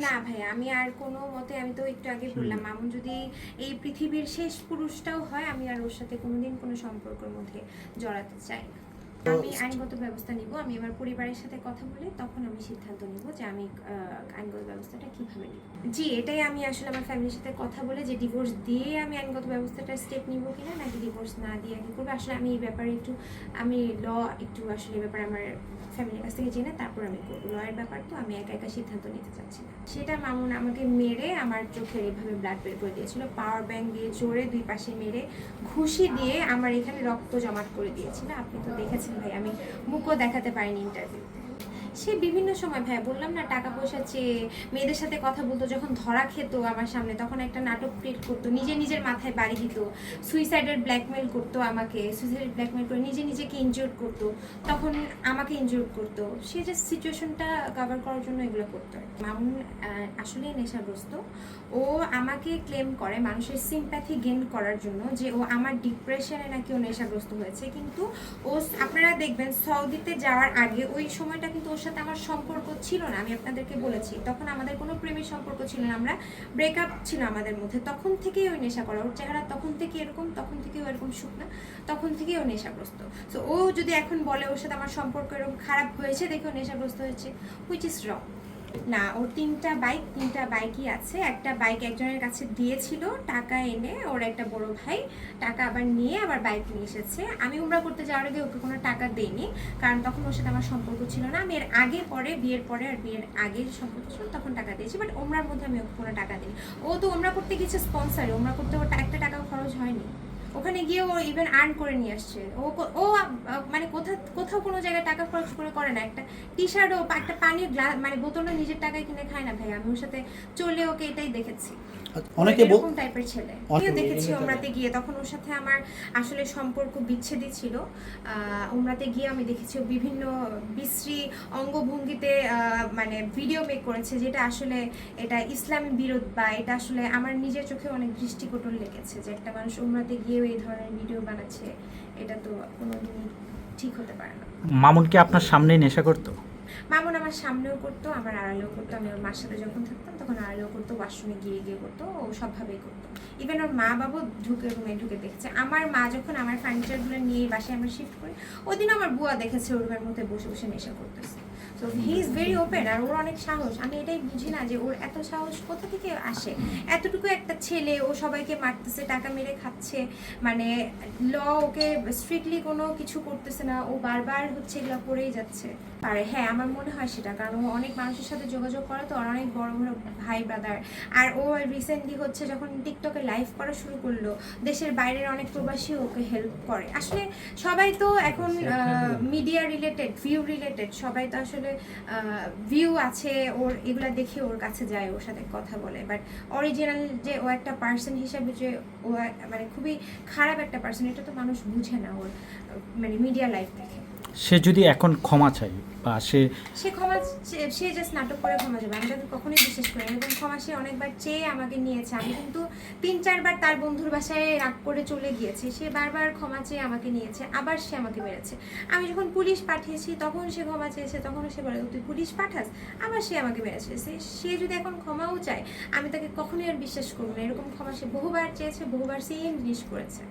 না ভাই, আমি আর কোনো মতে, আমি তো একটু আগে বললাম, মামুন যদি এই পৃথিবীর শেষ পুরুষটাও হয়, আমি আর ওর সাথে কোনোদিন কোনো সম্পর্কের মধ্যে জড়াতে চাই না। আমি আইনগত ব্যবস্থা নিব। আমি আমার পরিবারের সাথে কথা বলে তখন আমি সিদ্ধান্ত নিব যে আমি আইনগত ব্যবস্থাটা কিভাবে নিব। জি, এটাই আমি আসলে আমার ফ্যামিলির সাথে কথা বলে যে ডিভোর্স দিয়ে আমি আইনগত ব্যবস্থাটা স্টেপ নিব কিনা, নাকি ডিভোর্স না দিয়ে কি করবো। আসলে আমি এই ব্যাপারে একটু, আমি একটু আসলে এই ব্যাপারে আমার ফ্যামিলির কাছ থেকে জেনে তারপর আমি করবো। লয়ের ব্যাপার তো, আমি একা একা সিদ্ধান্ত নিতে চাচ্ছি না। সেটা মামুন আমাকে মেরে আমার চোখের এভাবে ব্লাড বের করে দিয়েছিল, পাওয়ার ব্যাংক দিয়ে জোরে দুই পাশে মেরে ঘুষি দিয়ে আমার এখানে রক্ত জমাট করে দিয়েছিল। আপনি তো দেখেছেন ভাই, আমি মুখও দেখাতে পারিনি ইন্টারভিউতে। সে বিভিন্ন সময় ভাই বললাম না, টাকা পয়সা চেয়ে মেয়েদের সাথে কথা বলতো, যখন ধরা খেত আমার সামনে তখন একটা নাটক ক্রিয়েট করতো, নিজের মাথায় বাড়ি দিত, সুইসাইডের ব্ল্যাকমেল করতো আমাকে, সুইসাইড ব্ল্যাকমেল করে নিজেকে ইনজিওর করতো, তখন আমাকে ইনজিওর করতো। সে যে সিচুয়েশনটা কভার করার জন্য এগুলো করতো। মামুন আসলে নেশাগ্রস্ত। ও আমাকে ক্লেম করে মানুষের সিম্প্যাথি গেইন করার জন্য যে ও আমার ডিপ্রেশনে নাকি ও নেশাগ্রস্ত হয়েছে। কিন্তু ও, আপনারা দেখবেন সৌদিতে যাওয়ার আগে ওই সময়টা কিন্তু ওর সাথে আমার সম্পর্ক ছিল না। আমি আপনাদেরকে বলেছি তখন আমাদের কোনো প্রেমের সম্পর্ক ছিল না, আমরা ব্রেকআপ ছিল আমাদের মধ্যে। তখন থেকেই ওই নেশা করা, ওর চেহারা তখন থেকে এরকম, তখন থেকেই ও এরকম শুকনা, তখন থেকেই ও নেশাগ্রস্ত। তো ও যদি এখন বলে ওর সাথে আমার সম্পর্ক এরকম খারাপ হয়েছে দেখে ও নেশাগ্রস্ত হয়েছে, হুইচ ইজ রং। না, ওর তিনটা বাইকই আছে। একটা বাইক একজনের কাছে দিয়েছিল টাকা এনে, ওর একটা বড় ভাই টাকা আবার নিয়ে আবার বাইক নিয়ে এসেছে। আমি উমরা করতে যাওয়ার আগে ওকে কোনো টাকা দেইনি, কারণ তখন ওর সাথে আমার সম্পর্ক ছিল না। আমি এর আগে পরে, বিয়ের পরে আর বিয়ের আগে সম্পর্ক ছিল তখন টাকা দিয়েছি, বাট উমরার মধ্যে আমি ওকে কোনো টাকা দিইনি। ও তো উমরা করতে গেছে স্পন্সারে, উমরা করতে ওর একটা টাকাও খরচ হয়নি। ওখানে গিয়ে ও ইভেন আর্ন করে নিয়ে আসছে। ও মানে কোথাও কোনো জায়গায় টাকা খরচ করে না। একটা টি শার্টও, একটা পানির গ্লাস মানে বোতলও নিজের টাকায় কিনে খায় না ভাই। আমি ওর সাথে চলে ওকে এটাই দেখেছি। অনেকে এরকম টাইপের ছেলে আমিও দেখেছি। ওমরাতে গিয়ে তখন ওর সাথে আমার আসলে সম্পর্ক বিচ্ছেদই ছিল। ওমরাতে গিয়ে আমি দেখেছি বিভিন্ন বিশ্রী অঙ্গভঙ্গিতে মানে ভিডিও মেক করেছে, যেটা আসলে এটা ইসলামী বিরোধ, বা এটা আসলে আমার নিজের চোখে অনেক দৃষ্টিকটন লেগেছে যে একটা মানুষ ওমরাতে গিয়েও এই ধরনের ভিডিও বানাচ্ছে। এটা তো কোনোদিনই ঠিক হতে পারে না। মামুন কি আপনার সামনেই নেশা করতো? মামুন আমার সামনেও করতো, আমার আড়ালেও করতো। আমি ওর মার সাথে যখন থাকতাম তখন আড়ালেও করতো, ওয়াশরুমে গিয়ে করতো, ও সবভাবেই করতো। ইভেন ওর মা বাবু রুমে ঢুকে দেখেছে। আমার মা যখন আমার ফার্নিচারগুলো নিয়ে বাসায় আমরা শিফট করি, ওই দিন আমার বুয়া দেখেছে ওর রুমের মধ্যে বসে বসে নেশা করতেছে। So he is very open, আর ওর অনেক সাহস। আমি এটাই বুঝি না যে ওর এত সাহস কোথা থেকে আসে। এতটুকু একটা ছেলে, ও সবাইকে মারতেছে, টাকা মেরে খাচ্ছে, মানে ল ওকে স্ট্রিক্টলি কোনো কিছু করতেছে না, ও বারবার হচ্ছে এগুলো করেই যাচ্ছে। আর হ্যাঁ, আমার মনে হয় সেটা, কারণ ও অনেক মানুষের সাথে যোগাযোগ করে, তো ওর অনেক বড় বড় ভাই ব্রাদার। আর ও রিসেন্টলি হচ্ছে যখন টিকটকে লাইভ করা শুরু করলো, দেশের বাইরের অনেক প্রবাসী ওকে হেল্প করে। আসলে সবাই তো এখন মিডিয়া রিলেটেড, ভিউ রিলেটেড, সবাই তো আসলে ভিউ আছে ওর, এগুলা দেখে ওর কাছে যায়, ওর সাথে কথা বলে। বাট অরিজিনাল যে ও একটা পার্সন হিসাবে যে ও মানে খুবই খারাপ একটা পার্সন, এটা তো মানুষ বুঝে না ওর মানে মিডিয়া লাইফ দেখে। সে যদি এখন ক্ষমা চায় বা সে ক্ষমা, সে জাস্ট নাটক করে ক্ষমা যাবে, আমি তাকে কখনোই বিশ্বাস করি না। এরকম ক্ষমা সে অনেকবার চেয়ে আমাকে নিয়েছে। আমি কিন্তু 3-4 বার তার বন্ধুর বাসায় রাগ করে চলে গিয়েছি, সে বারবার ক্ষমা চেয়ে আমাকে নিয়েছে, আবার সে আমাকে মেরেছে। আমি যখন পুলিশ পাঠিয়েছি তখন সে ক্ষমা চেয়েছে, তখনও সে বলে তুই পুলিশ পাঠাস, আবার সে আমাকে মেরেছে। সে যদি এখন ক্ষমাও চায়, আমি তাকে কখনোই আর বিশ্বাস করবো না। এরকম ক্ষমা সে বহুবার চেয়েছে, বহুবার সেম জিনিস করেছে।